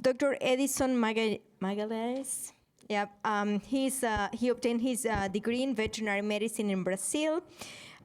Dr. Edison Magalhaes. Yeah, he obtained his degree in veterinary medicine in Brazil.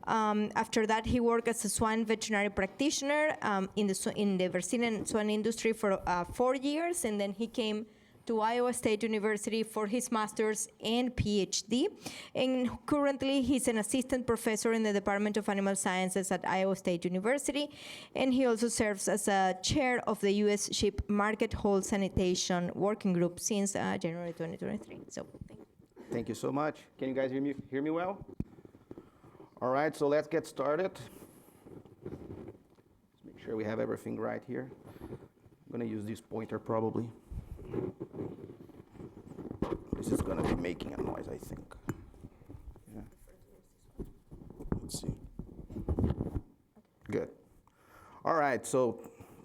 After that, he worked as a swine veterinary practitioner in the Brazilian swine industry for 4 years, and then he came to Iowa State University for his master's and PhD. And currently, he's an assistant professor in the Department of Animal Sciences at Iowa State University, and he also serves as a chair of the U.S. Sheep Market Whole Sanitation Working Group since January 2023. So, thank you. Thank you so much. Can you guys hear me well? All right, so let's get started. Let's make sure we have everything right here. I'm gonna use this pointer probably. This is gonna be making a noise, I think. Yeah. Let's see. Good. All right, so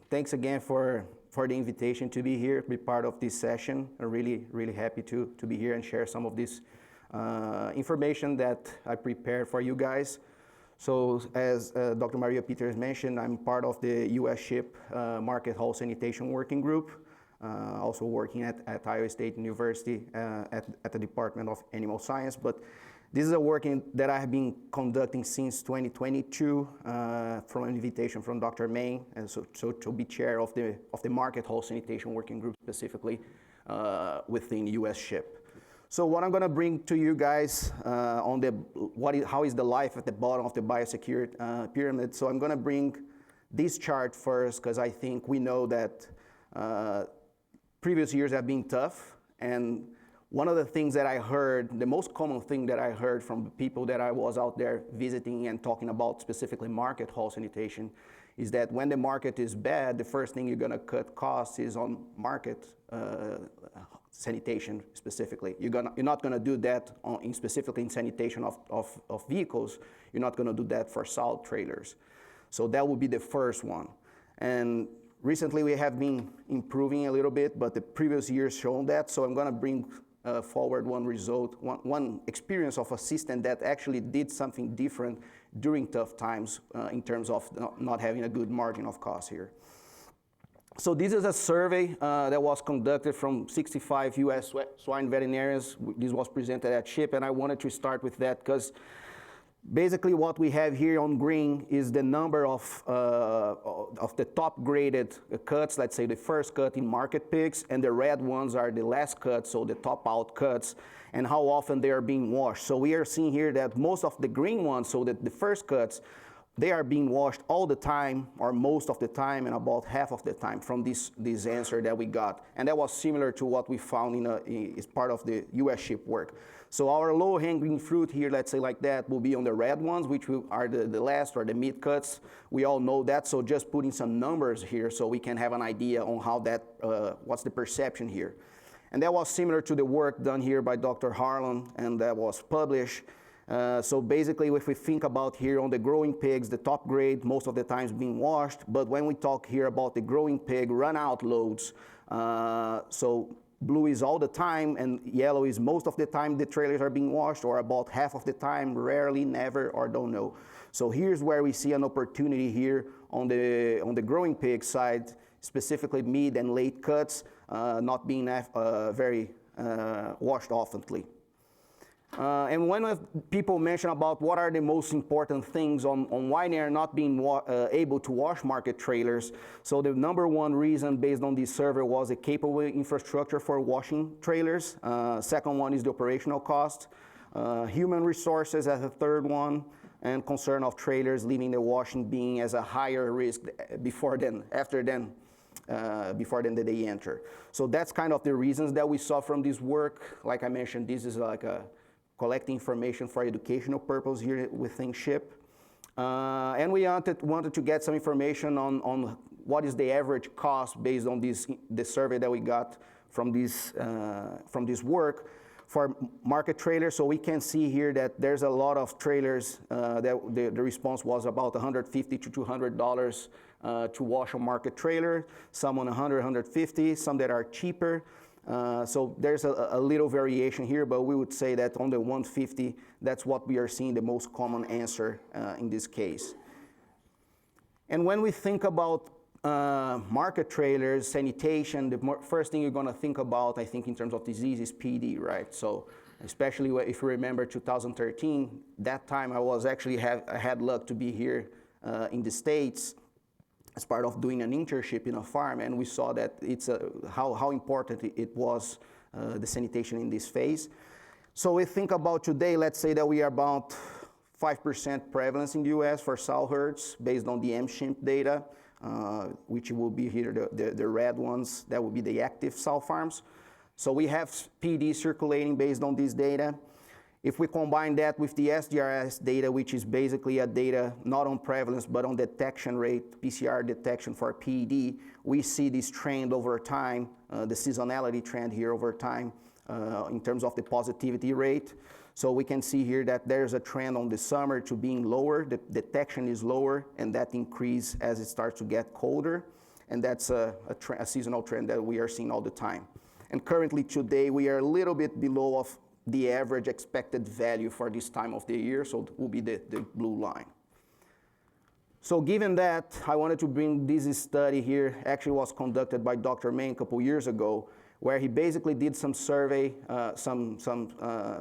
thanks again for the invitation to be here, be part of this session. I'm really happy to be here and share some of this information that I prepared for you guys. So as Dr. Maria Peters mentioned, I'm part of the U.S. Sheep Market Whole Sanitation Working Group, also working at Iowa State University at the Department of Animal Science. But this is a work that I have been conducting since 2022 from an invitation from Dr. Main, and so to be chair of the Market Whole Sanitation Working Group specifically within U.S. Sheep. So what I'm going to bring to you guys on how is the life at the bottom of the biosecurity pyramid. So I'm going to bring this chart first because I think we know that previous years have been tough, and one of the things that I heard, the most common thing that I heard from the people that I was out there visiting and talking about specifically market whole sanitation is that when the market is bad, the first thing you're going to cut costs is on market sanitation specifically. You're not going to do that specifically in sanitation of vehicles. You're not going to do that for salt trailers. So that would be the first one. And recently we have been improving a little bit, but the previous years shown that. So I'm going to bring forward one result, one experience of a system that actually did something different during tough times in terms of not having a good margin of cost here. So this is a survey that was conducted from 65 U.S. swine veterinarians. This was presented at SHIP, and I wanted to start with that because basically what we have here on green is the number of the top graded cuts, let's say the first cut in market pigs, and the red ones are the last cuts, so the top out cuts, and how often they are being washed. So we are seeing here that most of the green ones, so that the first cuts, they are being washed all the time, or most of the time, and about half of the time from this answer that we got. And that was similar to what we found as part of the U.S. Sheep work. So our low-hanging fruit here, let's say like that, will be on the red ones, which are the last or the mid cuts. We all know that, so just putting some numbers here so we can have an idea on how that, what's the perception here. And that was similar to the work done here by Dr. Harlan, and that was published. So basically, if we think about here on the growing pigs, the top grade most of the times being washed, but when we talk here about the growing pig run-out loads, so blue is all the time, and yellow is most of the time the trailers are being washed, or about half of the time, rarely, never, or don't know. So here's where we see an opportunity here on the growing pig side, specifically mid and late cuts, not being very washed oftenly. And when people mention about what are the most important things on why they are not being able to wash market trailers, so the number one reason based on this survey was a capable infrastructure for washing trailers. Second one is the operational cost. Human resources as a third one, and concern of trailers leaving the washing being as a higher risk before then that they enter. So that's kind of the reasons that we saw from this work. Like I mentioned, this is like a collecting information for educational purpose here within SHIP. And we wanted to get some information on what is the average cost based on the survey that we got from this work for market trailers. So we can see here that there's a lot of trailers that the response was about $150 to $200 to wash a market trailer, some on $100, $150, some that are cheaper. So there's a little variation here, but we would say that on the 150, that's what we are seeing the most common answer in this case. And when we think about market trailers, sanitation, the first thing you're going to think about, I think, in terms of disease is PD, right? So especially if you remember 2013, that time I had luck to be here in the States as part of doing an internship in a farm, and we saw that how important it was, the sanitation in this phase. So we think about today, let's say that we are about 5% prevalence in the US for sow herds based on the MSHIMP data, which will be here, the red ones, that will be the active sow farms. So we have PD circulating based on this data. If we combine that with the SDRS data, which is basically a data not on prevalence, but on detection rate, PCR detection for PD, we see this trend over time, the seasonality trend here over time in terms of the positivity rate. So we can see here that there's a trend on the summer to being lower, the detection is lower, and that increase as it starts to get colder. And that's a seasonal trend that we are seeing all the time. And currently today, we are a little bit below of the average expected value for this time of the year, so it will be the blue line. So given that, I wanted to bring this study here, actually was conducted by Dr. May a couple years ago, where he basically did some survey,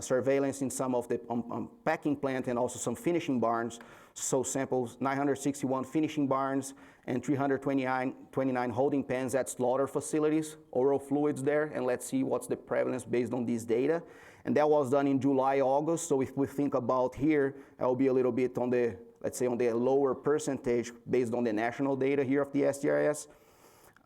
surveillance in some of the packing plant and also some finishing barns. So samples 961 finishing barns and 329 holding pens at slaughter facilities, oral fluids there, and let's see what's the prevalence based on this data. And that was done in July, August, so if we think about here, I'll be a little bit on the, let's say on the lower percentage based on the national data here of the SDRS.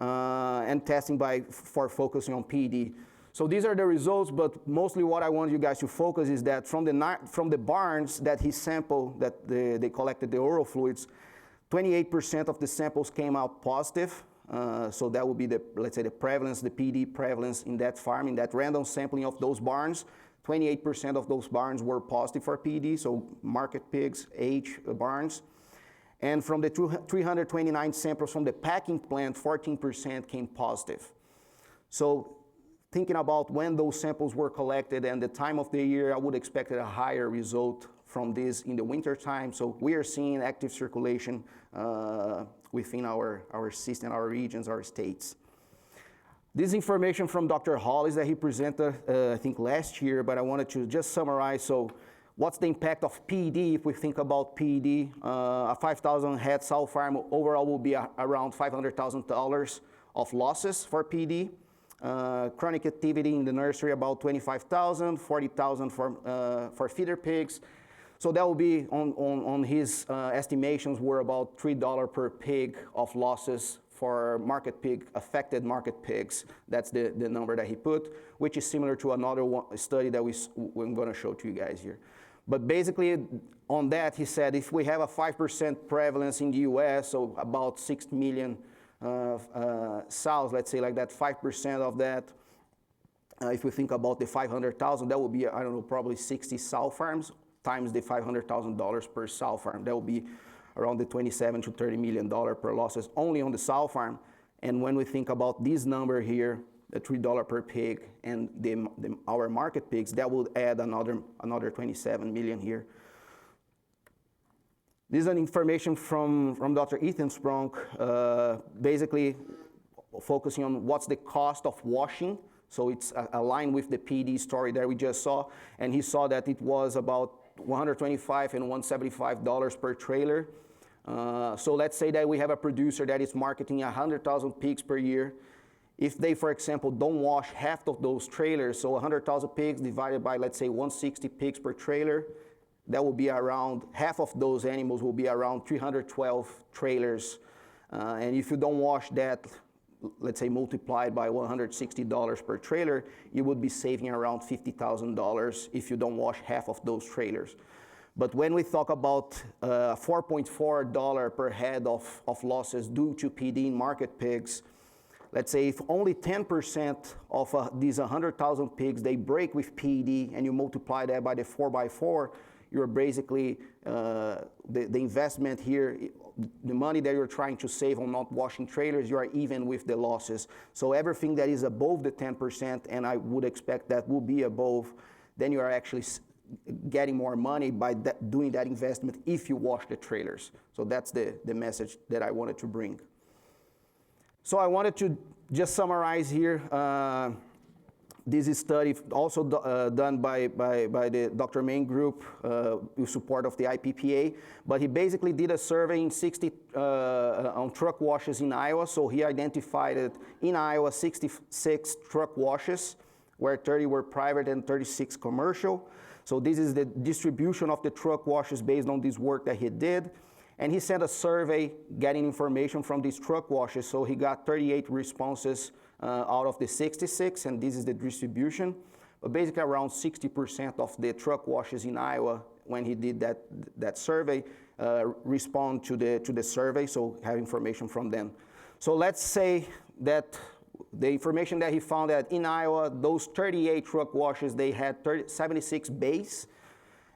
And testing for focusing on PD. So these are the results, but mostly what I want you guys to focus is that from the barns that he sampled, that they collected the oral fluids, 28% of the samples came out positive. So that would be let's say the prevalence, the PD prevalence in that farm, in that random sampling of those barns. 28% of those barns were positive for PD, so market pigs, age barns. And from the 329 samples from the packing plant, 14% came positive. So thinking about when those samples were collected and the time of the year, I would expect a higher result from this in the winter time. So we are seeing active circulation within our system, our regions, our states. This information from Dr. Magalhaes that he presented, I think last year, but I wanted to just summarize. So what's the impact of PD if we think about PD? A 5,000 head sow farm overall will be around $500,000 of losses for PD. Chronic activity in the nursery about 25,000, 40,000 for feeder pigs. So that will be on his estimations were about $3 per pig of losses for affected market pigs. That's the number that he put, which is similar to another study that we're going to show to you guys here. But basically, on that, he said if we have a 5% prevalence in the US, so about 6 million sows, let's say like that, 5% of that, if we think about the 500,000, that would be, I don't know, probably 60 sow farms times the $500,000 per sow farm. That would be around the $27 to $30 million per losses only on the sow farm. And when we think about this number here, the $3 per pig and our market pigs, that would add another 27 million here. This is an information from Dr. Ethan Spronk, basically focusing on what's the cost of washing. So it's aligned with the PD story that we just saw. And he saw that it was about $125 and $175 per trailer. So let's say that we have a producer that is marketing 100,000 pigs per year. If they, for example, don't wash half of those trailers, so 100,000 pigs divided by, let's say, 160 pigs per trailer, that will be around, half of those animals will be around 312 trailers. And if you don't wash that, let's say multiplied by $160 per trailer, you would be saving around $50,000 if you don't wash half of those trailers. But when we talk about $4.4 per head of losses due to PD in market pigs, let's say if only 10% of these 100,000 pigs, they break with PD and you multiply that by the 4x4, you're basically, the investment here, the money that you're trying to save on not washing trailers, you are even with the losses. So everything that is above the 10%, and I would expect that will be above, then you are actually getting more money by doing that investment if you wash the trailers. So that's the message that I wanted to bring. So I wanted to just summarize here this study also done by the Dr. Main group with support of the IPPA, but he basically did a survey in 60 on truck washes in Iowa. So he identified it in Iowa 66 truck washes, where 30 were private and 36 commercial. So this is the distribution of the truck washes based on this work that he did. And he sent a survey getting information from these truck washes. So he got 38 responses out of the 66, and this is the distribution. But basically around 60% of the truck washes in Iowa, when he did that survey, respond to the survey, so have information from them. So let's say that the information that he found that in Iowa, those 38 truck washes, they had 76 bays.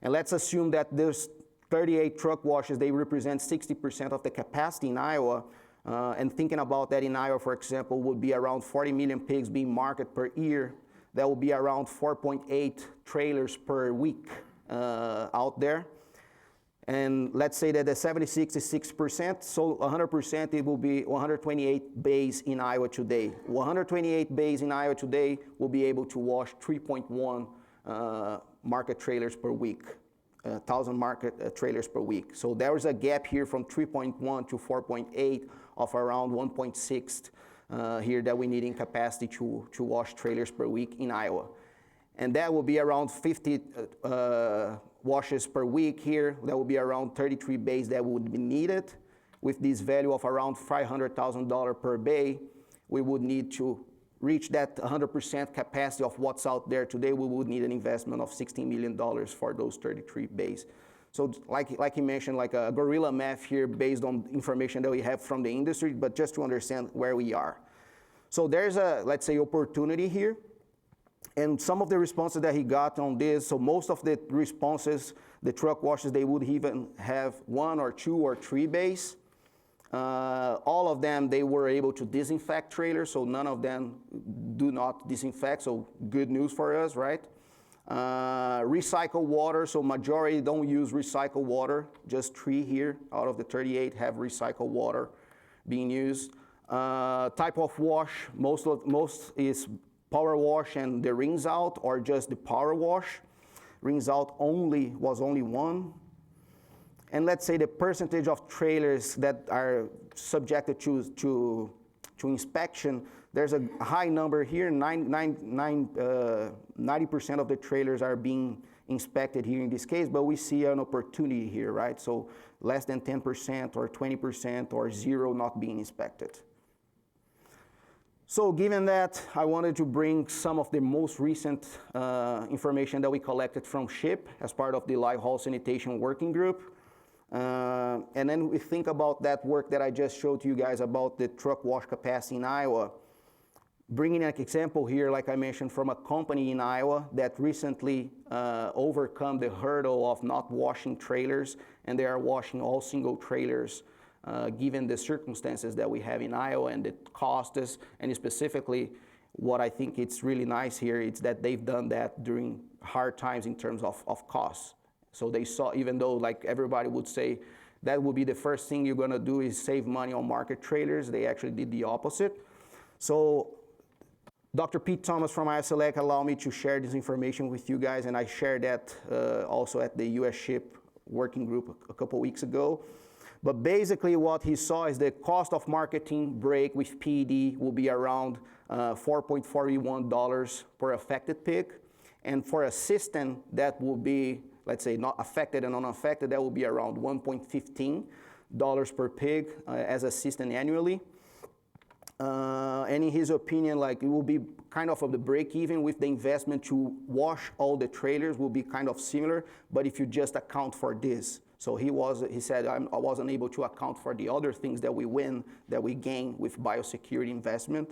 And let's assume that those 38 truck washes, they represent 60% of the capacity in Iowa. And thinking about that in Iowa, for example, would be around 40 million pigs being marketed per year. That would be around 4.8 trailers per week out there. And let's say that the 76 is 6%, so 100% it will be 128 bays in Iowa today. 128 bays in Iowa today will be able to wash 3.1 market trailers per week. 1,000 market trailers per week. So there is a gap here from 3.1 to 4.8 of around 1.6 here that we need in capacity to wash trailers per week in Iowa. And that will be around 50 washes per week here. That will be around 33 bays that would be needed. With this value of around $500,000 per bay, we would need to reach that 100% capacity of what's out there today. We would need an investment of $16 million for those 33 bays. So like you mentioned, like a guerrilla math here based on information that we have from the industry, but just to understand where we are. So there's a, let's say, opportunity here. And some of the responses that he got on this, so most of the responses, the truck washers, they would even have 1 or 2 or 3 bays. All of them, they were able to disinfect trailers, so none of them do not disinfect, so good news for us, right? Recycled water, so majority don't use recycled water, just 3 here out of the 38 have recycled water being used. Type of wash, most is power wash and the rings out, or just the power wash. Rings out was only 1. And let's say the percentage of trailers that are subjected to inspection, there's a high number here, 90% of the trailers are being inspected here in this case, but we see an opportunity here, right? So less than 10% or 20% or 0 not being inspected. So given that, I wanted to bring some of the most recent information that we collected from SHIP as part of the live haul sanitation working group. And then we think about that work that I just showed to you guys about the truck wash capacity in Iowa. Bringing an example here, like I mentioned, from a company in Iowa that recently overcome the hurdle of not washing trailers, and they are washing all single trailers given the circumstances that we have in Iowa and the costs, and specifically what I think it's really nice here is that they've done that during hard times in terms of costs. So they saw, even though like everybody would say that would be the first thing you're going to do is save money on market trailers, they actually did the opposite. So Dr. Pete Thomas from ISLEC allowed me to share this information with you guys, and I shared that also at the US SHIP working group a couple weeks ago. But basically what he saw is the cost of marketing break with PED will be around $4.41 per affected pig. And for a system that will be, let's say, not affected and unaffected, that will be around $1.15 per pig as a system annually. And in his opinion, like it will be kind of the break even with the investment to wash all the trailers will be kind of similar, but if you just account for this. So he said, I wasn't able to account for the other things that we gain with biosecurity investment.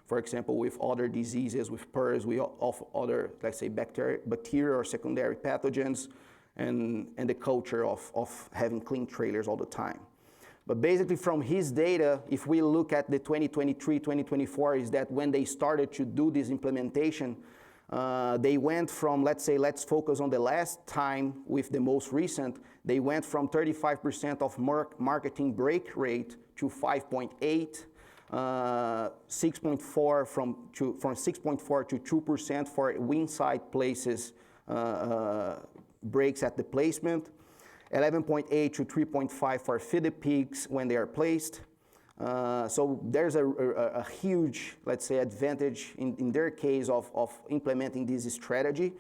For example, with other diseases, with PRRS, we of other, let's say, bacteria or secondary pathogens, and the culture of having clean trailers all the time. But basically from his data, if we look at the 2023, 2024, is that when they started to do this implementation, they went from, let's focus on the last time with the most recent, they went from 35% of marketing break rate to 5.8. 6.4 from 6.4 to 2% for wind-side places breaks at the placement, 11.8 to 3.5 for feeder pigs when they are placed. So there's a huge, let's say, advantage in their case of implementing this strategy.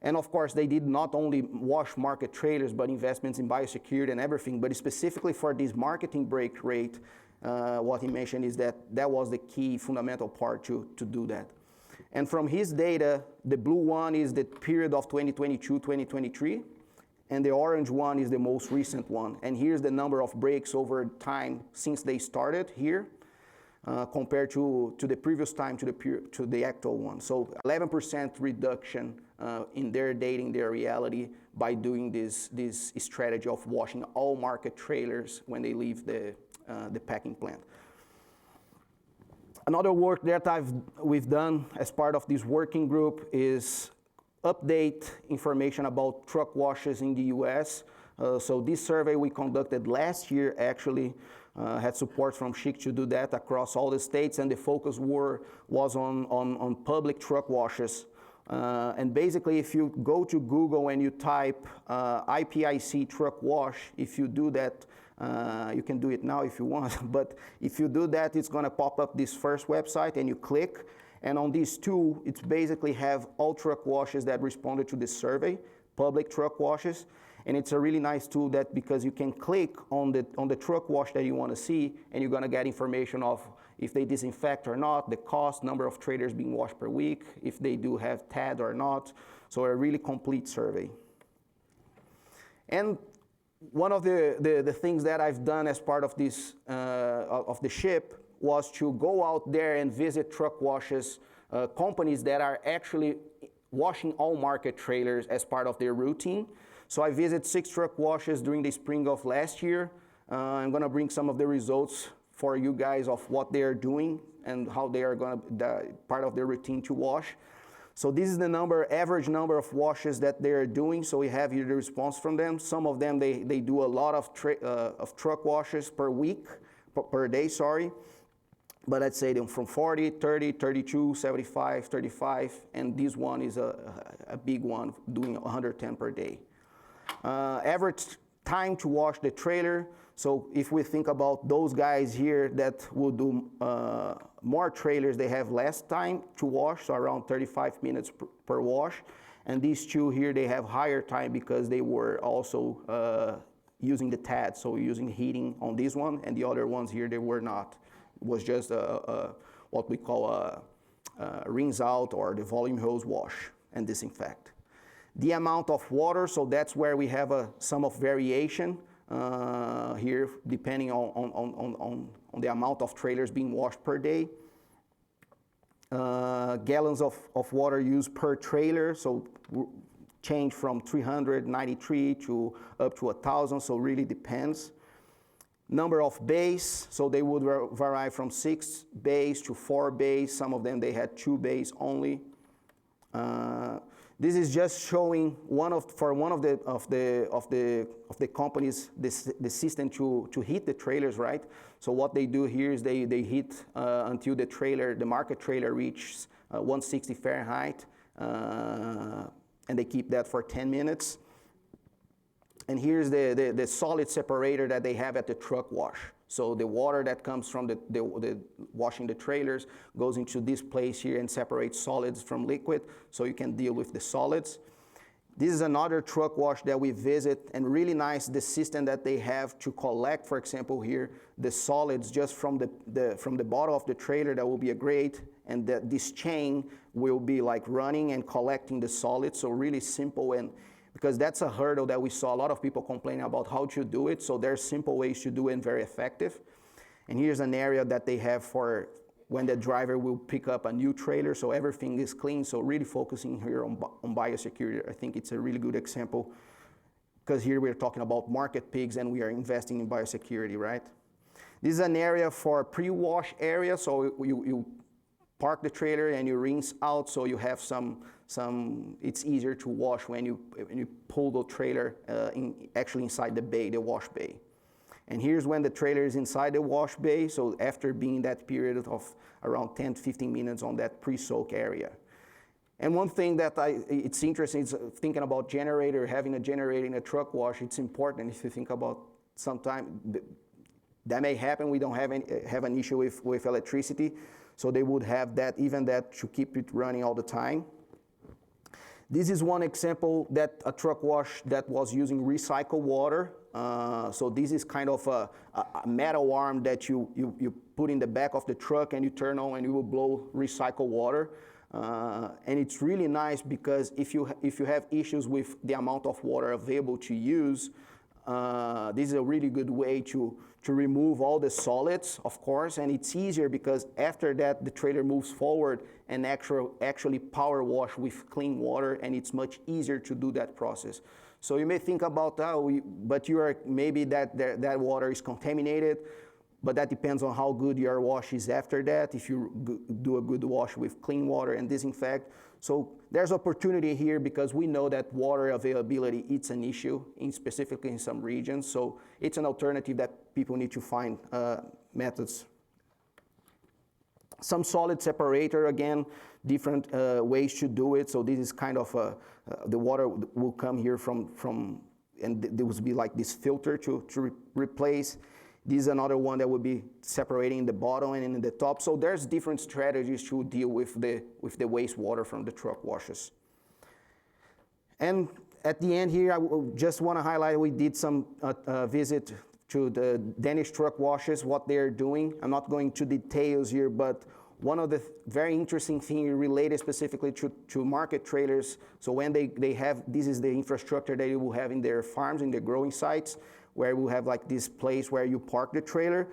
And of course, they did not only wash market trailers, but investments in biosecurity and everything, but specifically for this marketing break rate, what he mentioned is that was the key fundamental part to do that. And from his data, the blue one is the period of 2022-2023, and the orange one is the most recent one. And here's the number of breaks over time since they started here, compared to the previous time to the actual one. So 11% reduction in their data, in their reality, by doing this strategy of washing all market trailers when they leave the packing plant. Another work that we've done as part of this working group is update information about truck washes in the US. So this survey we conducted last year actually had support from SHIC to do that across all the states, and the focus was on public truck washes. And basically, if you go to Google and you type IPIC truck wash, if you do that, you can do it now if you want, but if you do that, it's going to pop up this first website, and you click, and on these two, it's basically have all truck washes that responded to this survey, public truck washes. And it's a really nice tool that because you can click on the truck wash that you want to see, and you're going to get information of if they disinfect or not, the cost, number of trailers being washed per week, if they do have TAD or not. So a really complete survey. And one of the things that I've done as part of this of the ship was to go out there and visit truck washes, companies that are actually washing all market trailers as part of their routine. So I visited 6 truck washes during the spring of last year. I'm going to bring some of the results for you guys of what they are doing and how they are going to part of their routine to wash. So this is the average number of washes that they are doing. So we have here the response from them. Some of them they do a lot of truck washes per week, per day, sorry. But let's say them from 40, 30, 32, 75, 35, and this one is a big one, doing 110 per day. Average time to wash the trailer. So if we think about those guys here that will do more trailers, they have less time to wash, so around 35 minutes per wash. And these two here, they have higher time because they were also using the TAD, so using heating on this one, and the other ones here, they were not. It was just what we call a rinse out or the volume hose wash and disinfect. The amount of water, so that's where we have some of variation here, depending on the amount of trailers being washed per day. Gallons of water used per trailer, so change from 393 to up to 1,000, so really depends. Number of bays, so they would vary from 6 bays to 4 bays. Some of them they had 2 bays only. This is just showing one of the companies the system to heat the trailers, right? So what they do here is they heat until the market trailer reaches 160 Fahrenheit, and they keep that for 10 minutes. And here's the solid separator that they have at the truck wash. So the water that comes from the washing the trailers goes into this place here and separates solids from liquid, so you can deal with the solids. This is another truck wash that we visit, and really nice, the system that they have to collect, for example here, the solids just from the bottom of the trailer. That will be a grate, and this chain will be like running and collecting the solids, so really simple, and because that's a hurdle that we saw a lot of people complaining about how to do it. So there's simple ways to do it and very effective. And here's an area that they have for when the driver will pick up a new trailer, so everything is clean. So really focusing here on biosecurity. I think it's a really good example, because here we're talking about market pigs and we are investing in biosecurity, right? This is an area for pre-wash area. So you park the trailer and you rinse out, so you have it's easier to wash when you pull the trailer actually inside the bay, the wash bay. And here's when the trailer is inside the wash bay, so after being that period of around 10 to 15 minutes on that pre-soak area. And one thing that it's interesting is thinking about generator, having a generator in a truck wash. It's important if you think about sometime that may happen. We don't have an issue with electricity, so they would have that, even that, to keep it running all the time. This is one example that a truck wash that was using recycled water. So this is kind of a metal arm that you put in the back of the truck and you turn on and it will blow recycled water. And it's really nice because if you have issues with the amount of water available to use, this is a really good way to remove all the solids, of course, and it's easier because after that the trailer moves forward and actually power wash with clean water, and it's much easier to do that process. So you may think about but maybe that water is contaminated, but that depends on how good your wash is after that, if you do a good wash with clean water and disinfect. So there's opportunity here because we know that water availability, it's an issue, specifically in some regions. So it's an alternative that people need to find methods. Some solid separator, again, different ways to do it. So this is kind of, the water will come here from and there will be like this filter to replace. This is another one that would be separating in the bottom and in the top. So there's different strategies to deal with the wastewater from the truck washes. And at the end here, I just want to highlight we did some visit to the Danish truck washes, what they're doing. I'm not going to details here, but one of the very interesting things related specifically to market trailers. So when they have, this is the infrastructure they will have in their farms, in their growing sites, where we'll have like this place where you park the trailer,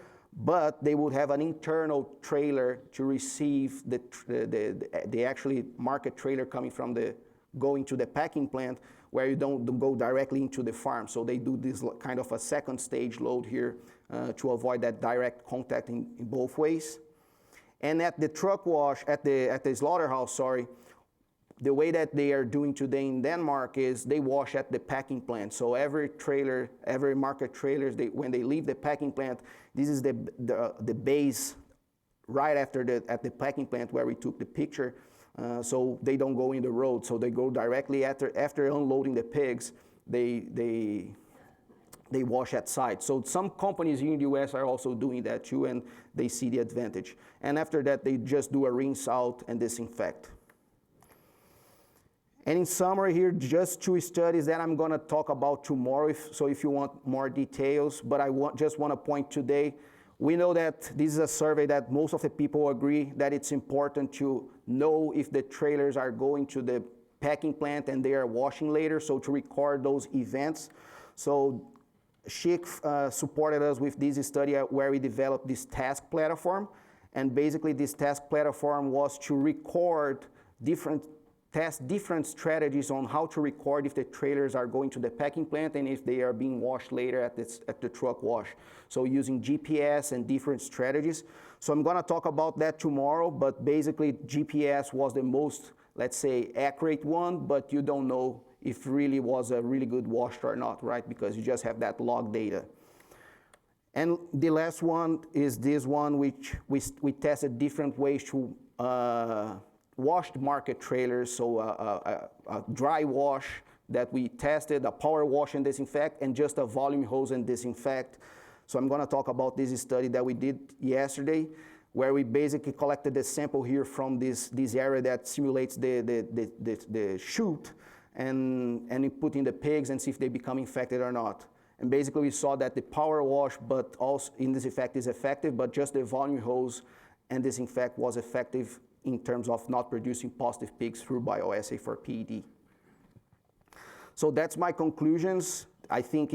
but they would have an internal trailer to receive the actually market trailer coming from going to the packing plant, where you don't go directly into the farm. So they do this kind of a second stage load here to avoid that direct contact in both ways. And at the truck wash, at the slaughterhouse, the way that they are doing today in Denmark is they wash at the packing plant. So every trailer, every market trailers, when they leave the packing plant, this is the base right after at the packing plant where we took the picture. So they don't go in the road. So they go directly after unloading the pigs, they wash at site. So some companies here in the US are also doing that too, and they see the advantage. And after that, they just do a rinse out and disinfect. And in summary here, just two studies that I'm going to talk about tomorrow, so if you want more details, but I just want to point today, we know that this is a survey that most of the people agree that it's important to know if the trailers are going to the packing plant and they are washing later, so to record those events. So Schick supported us with this study where we developed this task platform, and basically this task platform was to record test different strategies on how to record if the trailers are going to the packing plant and if they are being washed later at the truck wash. So using GPS and different strategies. So I'm going to talk about that tomorrow, but basically GPS was the most, let's say, accurate one, but you don't know if really was a really good wash or not, right? Because you just have that log data. And the last one is this one, which we tested different ways to washed market trailers, so a dry wash that we tested, a power wash and disinfect, and just a volume hose and disinfect. So I'm going to talk about this study that we did yesterday, where we basically collected the sample here from this area that simulates the chute, and we put in the pigs and see if they become infected or not. And basically we saw that the power wash, but also in disinfect is effective, but just the volume hose and disinfect was effective in terms of not producing positive pigs through bioassay for PED. So that's my conclusions. I think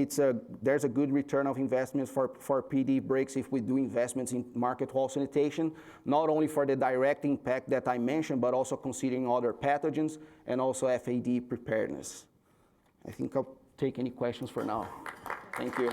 there's a good return of investments for PED breaks if we do investments in market wall sanitation, not only for the direct impact that I mentioned, but also considering other pathogens and also FAD preparedness. I think I'll take any questions for now. Thank you.